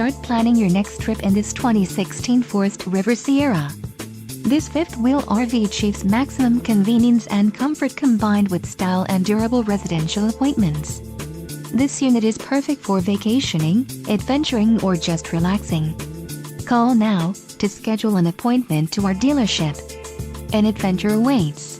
Start planning your next trip in this 2016 Forest River Sierra. This fifth-wheel RV achieves maximum convenience and comfort combined with style and durable residential appointments. This unit is perfect for vacationing, adventuring, or just relaxing. Call now to schedule an appointment to our dealership. An adventure awaits.